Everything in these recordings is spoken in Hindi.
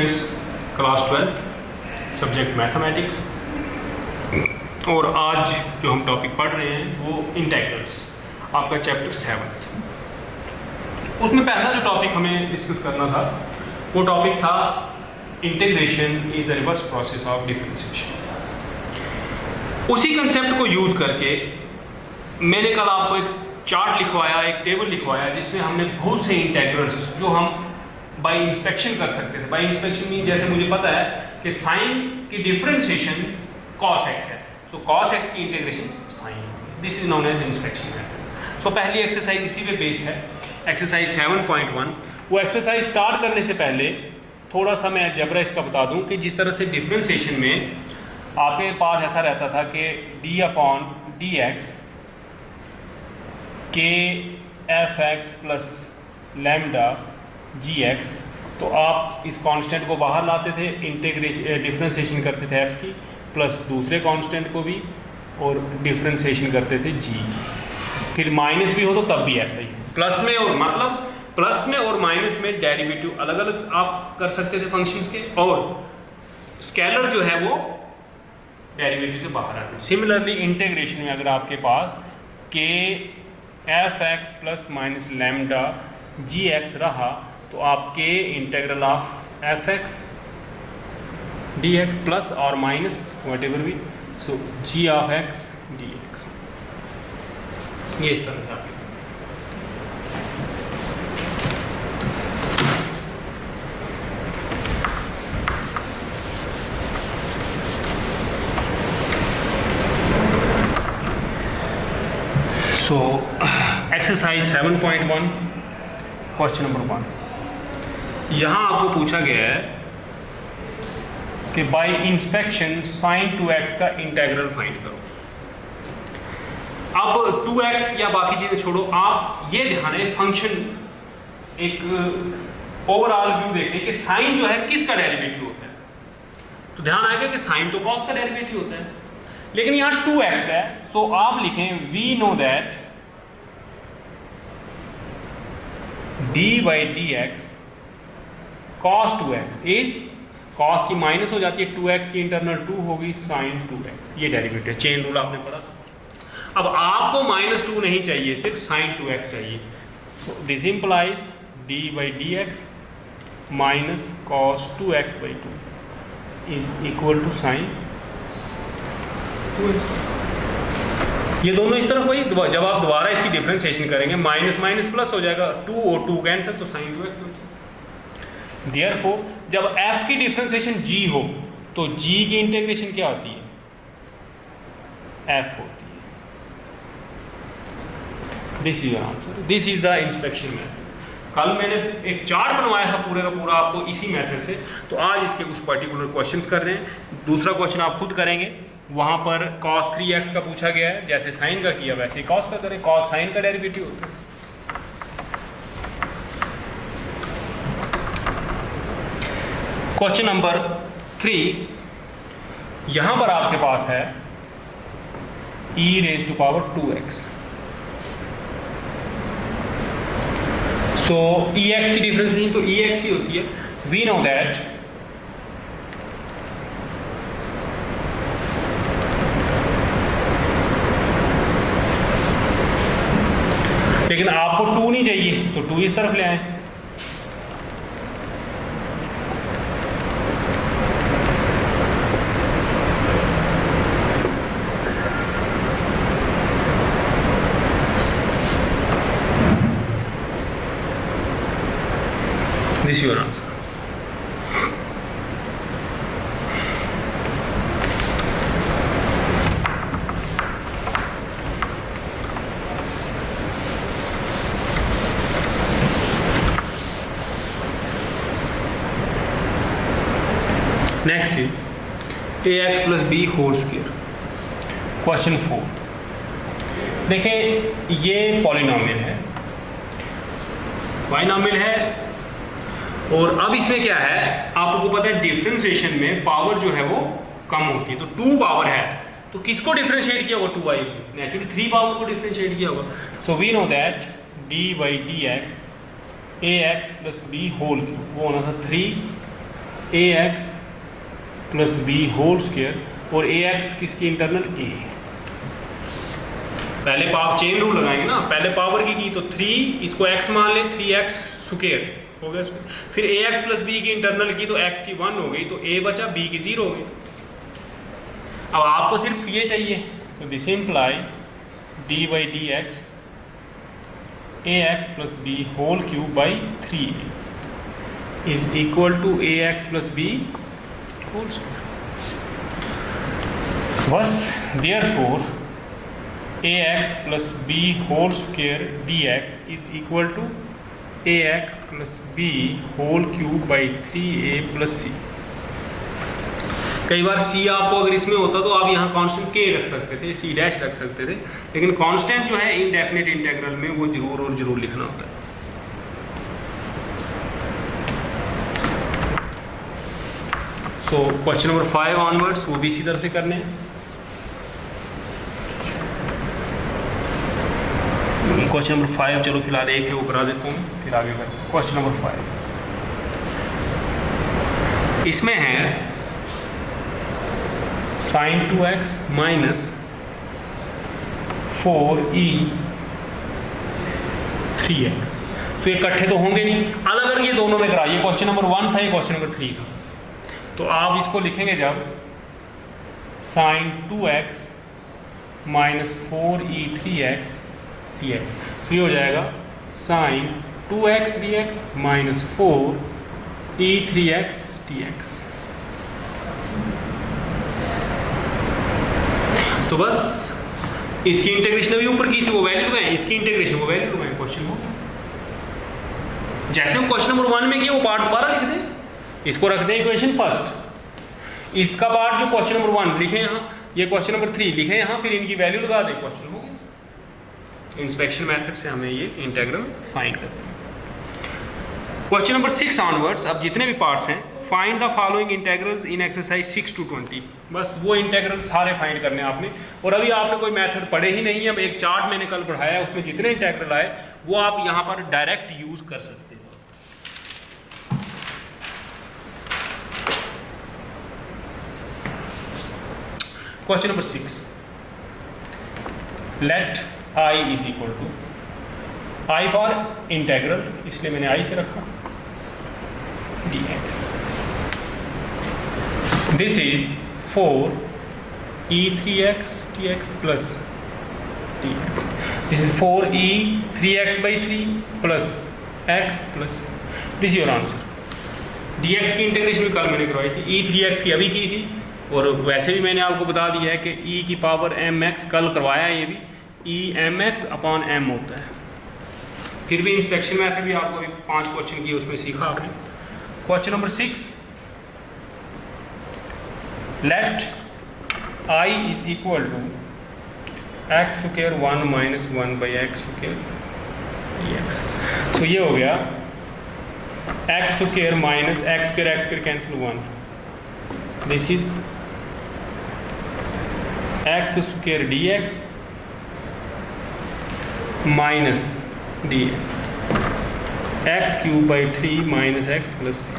Class 12 subject mathematics. और आज जो हम टॉपिक पढ़ रहे हैं वो इंटेग्रल्स, आपका चैप्टर 7। उसमें पहला जो टॉपिक हमें डिस्कस करना था वो टॉपिक था integration is the reverse process of differentiation. उसी कंसेप्ट को यूज करके मैंने कल आपको एक चार्ट लिखवाया, एक टेबल लिखवाया जिसमें हमने बहुत से इंटेग्रल्स जो हम बाय इंस्पेक्शन कर सकते थे। बाय इंस्पेक्शन मीन जैसे मुझे पता है कि साइन की डिफरेंशिएशन cos x है, तो cos x की integration sine, this is known as inspection method. So पहली एक्सरसाइज इसी पे बेस्ड है, एक्सरसाइज 7.1। वो एक्सरसाइज स्टार्ट करने से पहले थोड़ा सा मैं अलजेब्रा इसका बता दूं कि जिस तरह से डिफरेंशिएशन में आपके पास ऐसा रहता था कि d/dx के f(x) प्लस लैम्डा gx, तो आप इस कांस्टेंट को बाहर लाते थे, इंटीग्रेशन डिफरेंशिएशन करते थे f की, प्लस दूसरे कांस्टेंट को भी, और डिफरेंशिएशन करते थे g की। फिर माइनस भी हो तो तब भी ऐसा ही, प्लस में और मतलब प्लस में और माइनस में डेरिवेटिव अलग अलग आप कर सकते थे फंक्शंस के, और स्केलर जो है वो डेरिवेटिव से बाहर आते। सिमिलरली इंटीग्रेशन में अगर आपके पास के f(x) plus minus lambda gx रहा तो आपके integral of f(x) dx plus और माइनस व्हाटएवर भी, सो g(x) dx, ये इस तरह से आपके सो एक्सरसाइज 7.1 क्वेश्चन नंबर 1। यहाँ आपको पूछा गया है कि बाय इंस्पेक्शन sin 2x का इंटीग्रल फाइंड करो। अब 2x या बाकी चीजें छोड़ो, आप ये ध्यान है फंक्शन एक ओवरऑल व्यू देखें कि साइन जो है किसका डेरिवेटिव होता है, तो ध्यान आएगा कि साइन तो कॉस का डेरिवेटिव होता है, लेकिन यहाँ 2x है, तो आप लिखें we know that d/dx cos 2x is, cos की माइनस हो जाती है, 2x की इंटरनल 2 होगी, sin 2x, ये डेरिवेटिव चेन रूल आपने पढ़ा। अब आपको -2 नहीं चाहिए, सिर्फ sin 2x चाहिए, this implies d/dx minus cos 2x/2 is equal to sin 2x। ये दोनों इस तरफ वही, जब आप दोबारा इसकी डिफरेंशिएशन करेंगे माइनस माइनस प्लस हो जाएगा, 2 और 2 कैंसिल, तो sin 2x हो जाएगा। देयरफॉर जब f की डिफरेंशिएशन g हो तो g की इंटीग्रेशन क्या होती है, f होती है। This is your answer, this is the inspection method. कल मैंने एक चार्ट बनवाया था पूरे का पूरा आपको इसी मेथड से, तो आज इसके कुछ पर्टिकुलर क्वेश्चंस कर रहे हैं। दूसरा क्वेश्चन आप खुद करेंगे, वहां पर cos 3x का पूछा गया है, जैसे साइन का किया वैसे ही cos का करें, cos साइन का डेरिवेटिव होता है। क्वेश्चन नंबर 3, यहां पर आपके पास है e⁻²x, सो ex की डिफरेंशिएशन तो ex ही होती है। वी नो दैट लेकिन आपको 2 नहीं चाहिए, तो 2 इस तरफ ले आए। This your answer. Next is ax + b whole square. Question 4, देखें ये पॉलिनोमियल है, बाइनोमियल है, और अब इसमें क्या है आपको पता है डिफरेंशिएशन में पावर जो है वो कम होती है, तो 2 पावर है, तो किसको डिफरेंशिएट किया होगा, 2y, नेचुरली 3 पावर को डिफरेंशिएट किया होगा। So we know that d/dx ax + b whole cube, वो होना था 3 a x plus b whole square, और ए एक्स किसकी इंटरनल ए। पहले पावर चेन रूल लगाएंगे ना, पहले पावर की तो 3, इसको x मान ले, 3x स्क्वायर हो गया स्क्वायर, फिर ए एक्स प्लस बी की इंटरनल की तो x की 1 हो गई, तो a बचा, b की 0 हो गई। अब आपको सिर्फ ये चाहिए, so this implies d by d x a x plus b whole cube by 3 is equal to a x plus b whole square. बस therefore a x plus b whole square d x is equal to a x plus b whole cube by 3a plus c. कई बार c आपको अगर इसमें होता तो आप यहाँ कांस्टेंट k रख सकते थे, c डैश रख सकते थे, लेकिन कांस्टेंट जो है इनडेफिनेट इंटीग्रल में वो जरूर और जरूर लिखना होता है। सो क्वेश्चन नंबर 5 ऑनवर्ड्स वो भी इसी तरह से करने हैं। क्वेश्चन नंबर 5 चलो फिलहाल एक है वो करा देता हूँ, फिर आगे करते हैं। क्वेश्चन नंबर 5 इसमें है sin 2x minus 4e 3x। तो ये इकट्ठे तो होंगे नहीं, अलग अलग ये दोनों में करा। ये क्वेश्चन नंबर 1 था, ये क्वेश्चन नंबर 3 था। तो आप इसको लिखेंगे जब sin 2x minus 4e 3x dx, तो ये हो जाएगा sin 2x dx minus 4e 3x dx। तो बस इसकी इंटीग्रेशन अभी ऊपर की थी, वो वैल्यू लगाएं, इसकी इंटीग्रेशन वो वैल्यू लगाएं क्वेश्चन को। जैसे हम क्वेश्चन नंबर 1 में किए वो पार्ट दोबारा लिख दें, इसको रख दें इक्वेशन फर्स्ट, इसका पार्ट जो क्वेश्चन नंबर 1 लिखे यहाँ, ये क्वेश्चन नंबर 3 लिखे यहाँ, फिर इनकी वैल्यू लगा दें, क्वेश्चन हो गया। इंस्पेक्शन मेथड से हमें ये इंटीग्रल फाइंड करते हैं। क्वेश्चन नंबर 6 ऑनवर्ड्स, अब जितने भी पार्ट्स हैं, find the following integrals in exercise 6 to 20। बस वो इंटीग्रल सारे फाइंड करने हैं आपने, और अभी आपने कोई मेथड पढ़े ही नहीं है। अब एक चार्ट मैंने कल पढ़ाया है, उसमें जितने इंटीग्रल आए वो आप यहाँ पर डायरेक्ट यूज कर सकते हैं। Question number 6, let i is equal to, i for integral इसलिए मैंने i से रखा, dx। This is 4e 3x dx plus dx. This is 4e 3x by 3 plus x plus, this is your answer। dx की इंटीग्रेशन भी कल मैंने करवाई थी, e 3x की अभी की थी, और वैसे भी मैंने आपको बता दिया है कि e की पावर mx कल करवाया है, ये भी e mx अपॉन m होता है। फिर भी इंस्पेक्शन में ऐसे भी आपको 5 क्वेश्चन किए उसमें सीखा आपने। Question number 6, let I is equal to x square 1 minus 1 by x square dx। तो ये हो गया x square minus x square cancel 1, this is x square dx minus dx x cube by 3 minus x plus c।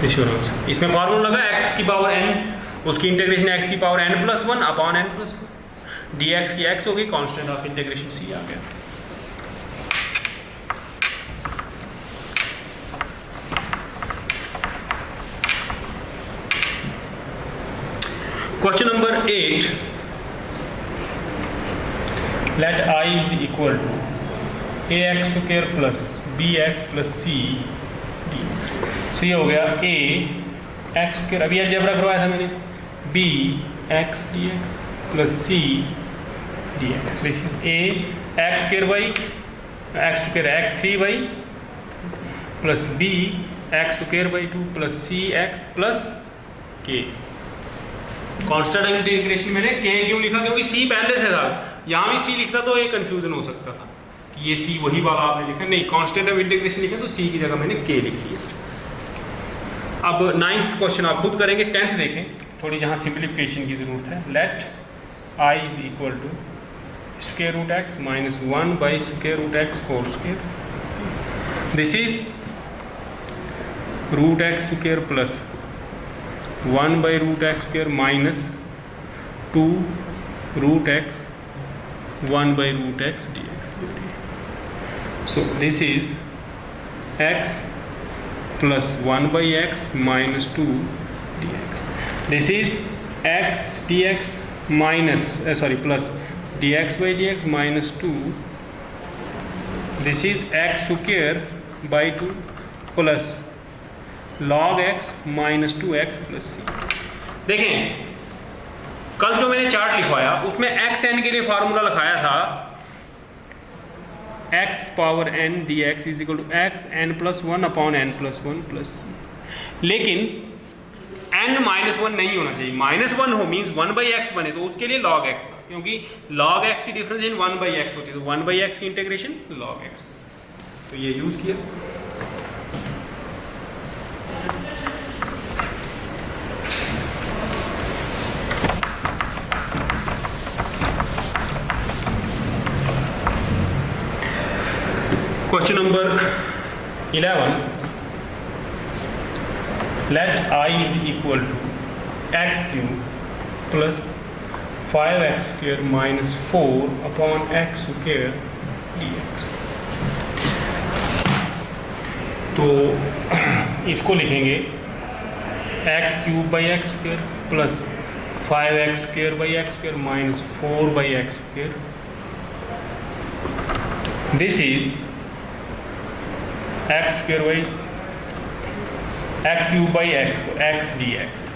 इसमें फॉर्मूला लगा x की पावर n, उसकी इंटीग्रेशन x की power n plus 1 upon n plus 1, dx की x होगी, कांस्टेंट ऑफ इंटीग्रेशन c आ गया। Question number 8, let i is equal to ax square plus bx plus c dx। तो ये हो गया a x स्क्वायर, अभी अलजेब्रा करवाया था मैंने, b x dx plus c dx। This is a x square by x square x 3 by plus b x square by 2 plus c x plus k। Constant integration मैंने k क्यों लिखा, क्योंकि c पहले से था, यहाँ भी c लिखता तो एक कंफ्यूजन हो सकता था कि ये c वही वाला आपने लिखा, नहीं कांस्टेंट ऑफ इंटीग्रेशन लिखा तो c की जगह मैंने k लिखी है। अब 9th क्वेश्चन आप खुद करेंगे, 10th देखें, थोड़ी जहाँ सिंप्लीफिकेशन की ज़रूरत है। Let i is equal to square root x minus 1 by square root x whole square this is root x square plus 1 by root x square minus 2 root x 1 by root x d x. So this is x plus 1 by x minus 2 dx. This is x dx minus plus dx by dx minus 2. This is x square by 2 plus log x minus 2x plus c. देखें, कल जो मैंने चार्ट लिखवाया उसमें x n के लिए फार्मूला लिखाया था x power n dx is equal to x n plus 1 upon n plus 1 plus c। लेकिन n माइनस 1 नहीं होना चाहिए, माइनस 1 हो मीन्स 1 बाई एक्स बने, तो उसके लिए log x था, क्योंकि log x की डिफरेंशिएशन 1 बाई एक्स होती है, तो 1 बाई एक्स की इंटीग्रेशन log x, तो ये यूज किया। Question number 11. Let I is equal to x cube plus 5x square minus 4 upon x square dx. तो इसको लिखेंगे x cube by x square plus 5x square by x square minus 4 by x square. This is x square by x cube by x, so x dx,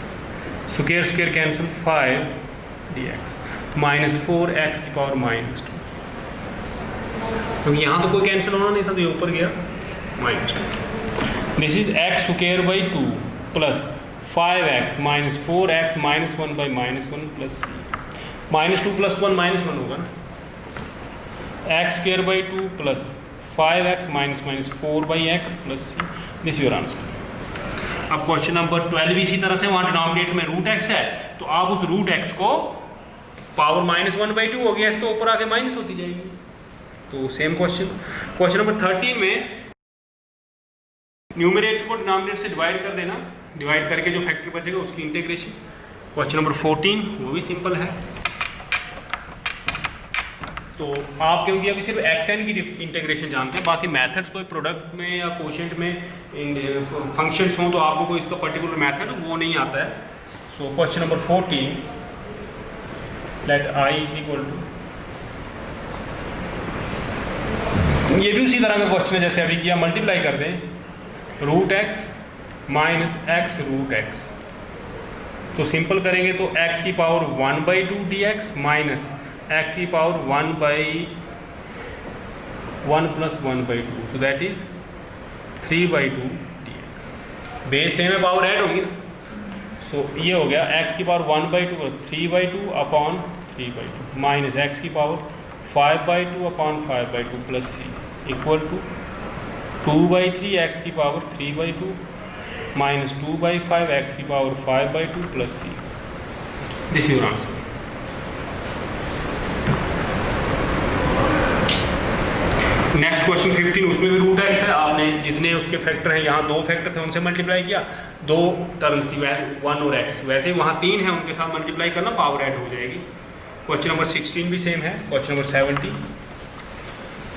square square cancel 5 dx minus 4 x की पावर माइनस 2, क्योंकि यहाँ तो कोई कैंसिल होना नहीं था तो ये ऊपर गया minus 2। This is x square by 2 plus 5x minus 4x minus 1 by minus 1 plus minus 2 plus 1 minus 1 होगा ना, x square by 2 plus 5x minus minus 4 by x plus c, this your answer. अब क्वेश्चन नंबर 12 भी इसी तरह से, वहाँ डिनोमिनेटर में रूट एक्स है, तो आप उस रूट एक्स को पावर माइनस 1 बाई 2 हो गया, इसको ऊपर आके माइनस होती जाएगी, तो सेम क्वेश्चन। क्वेश्चन नंबर 13 में न्यूमरेटर को डिनोमिनेटर से डिवाइड कर देना, डिवाइड करके जो फैक्टर बचेगा उसकी इंटीग्रेशन। क्वेश्चन नंबर 14 वो भी सिंपल है, तो आप क्योंकि अभी सिर्फ एक्स एन की इंटीग्रेशन जानते हैं, बाकी मेथड्स कोई प्रोडक्ट में या कोशेंट में फंक्शंस हों तो आपको कोई इसका पर्टिकुलर मेथड वो नहीं आता है। So question number 14, let I is equal to, ये भी उसी तरह का क्वेश्चन है जैसे अभी किया, मल्टीप्लाई कर दें root x minus x root x, तो सिंपल करेंगे तो x की power 1 by 2 d x minus x की पावर 1 बाई 1 प्लस 1 बाई 2, तो that is 3 by 2 d x. Base same है, पावर ऐड होगी ना, सो ये हो गया x की power 1 by 2 3 by 2 upon 3 by 2 minus x की power 5 by 2 upon 5 by 2 plus c equal to 2 by 3 x की power 3 by 2 minus 2 by 5 x की power 5 by 2 plus c, this is your answer. Next question 15, उसमें भी रूट एक्स है, आपने जितने उसके फैक्टर हैं, यहाँ 2 फैक्टर थे उनसे मल्टीप्लाई किया, 2 टर्म्स थी 1 और x, वैसे ही वहाँ 3 है उनके साथ मल्टीप्लाई करना, पावर ऐड हो जाएगी। क्वेश्चन नंबर 16 भी सेम है। क्वेश्चन नंबर 17,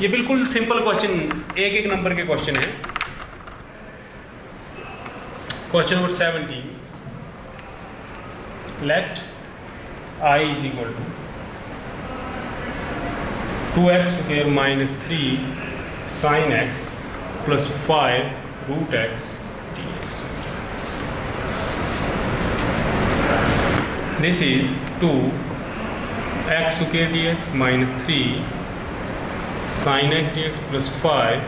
ये बिल्कुल सिंपल क्वेश्चन, एक नंबर के क्वेश्चन है। Question number 17, let I is equal to 2x square minus 3 sine x plus 5 root x dx. This is 2x square dx minus 3 sin x dx plus 5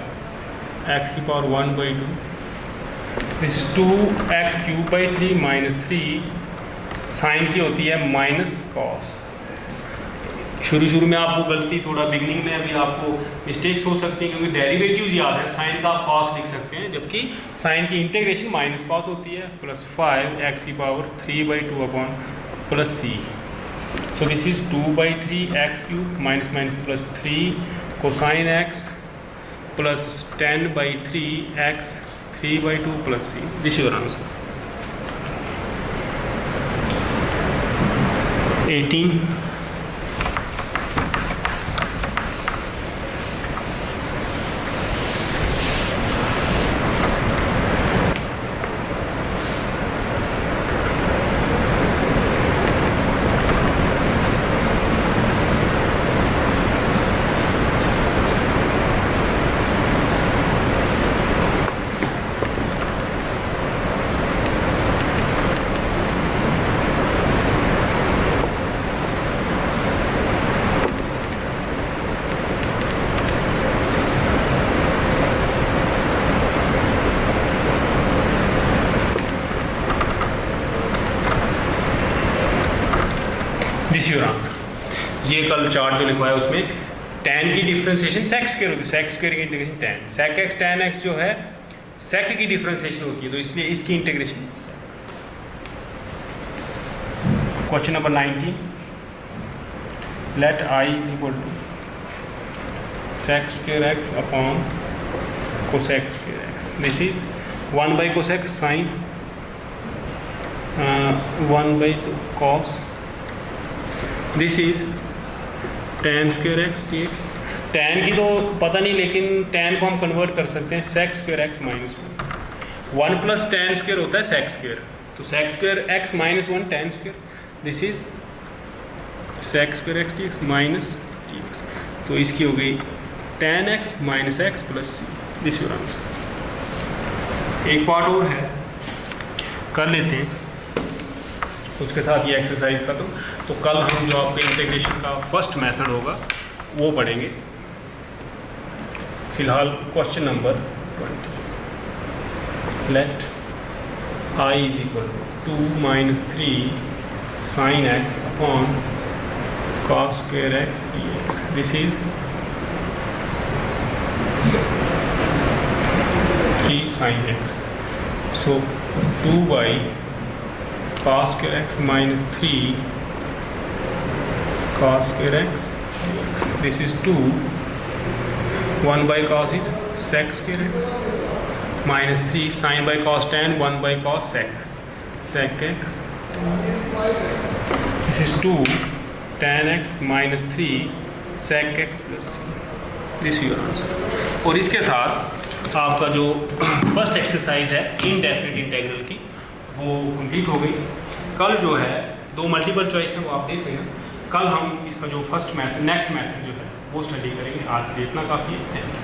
x की power 1 by 2. This is 2x cube by 3 minus 3 sign की होती है माइनस कॉस। शुरू में आपको गलती, थोड़ा बिगनिंग में अभी आपको मिस्टेक्स हो सकती हैं, क्योंकि डेरिवेटिव्स याद है, साइन का आप कॉस लिख सकते हैं, जबकि साइन की इंटीग्रेशन माइनस कॉस होती है, प्लस 5 एक्स की power 3 by 2 upon plus c. So this is 2 by 3 x cube minus minus plus 3 cosine x plus 10/3 x 3/2 प्लस c. This your answer. 18. This your answer. ये कल चार्ट जो लिखवाया उसमें tan की डिफरेंशिएशन sec स्क्वायर होती है. sec स्क्वायर की integration tan. sec x tan x जो है sec की डिफरेंशिएशन होती है, तो इसलिए इसकी integration. Question number 19. Let I is equal to sec square x upon cosec square x. This is 1/cosec sin 1/cos. This is tan square x dx. tan की तो पता नहीं, लेकिन tan को हम कन्वर्ट कर सकते हैं sec square x minus 1 plus tan square होता है sec स्क्वायर, तो sec square x minus 1 tan square. This is sec square x dx minus dx. तो इसकी हो गई tan x minus x plus c. This your answer. एक पार्ट और है, कर लेते हैं, उसके साथ ये एक्सरसाइज खत्म. तो कल हम जो आपके इंटीग्रेशन का फर्स्ट मेथड होगा वो पढ़ेंगे. फिलहाल question number 20. Let I is equal to 2 - 3 sin x अपॉन cos square x dx. This is 3 sin x. So 2/cos square x minus 3 cos square x dx. This is 2. 1/cos is sec square x minus 3 sin by cos tan 1/cos sec x. This is 2 tan x minus 3 sec x plus c. This is your answer. और इसके साथ आपका जो फर्स्ट एक्सरसाइज है इनडेफिनिट इंटीग्रल की वो कंप्लीट हो गई. कल जो है 2 मल्टीपल चॉइस है वो आप देख लेना. कल हम इसका जो फर्स्ट मैथड नेक्स्ट मैथड जो है वो स्टडी करेंगे. आज के लिए इतना काफ़ी है. Thank you.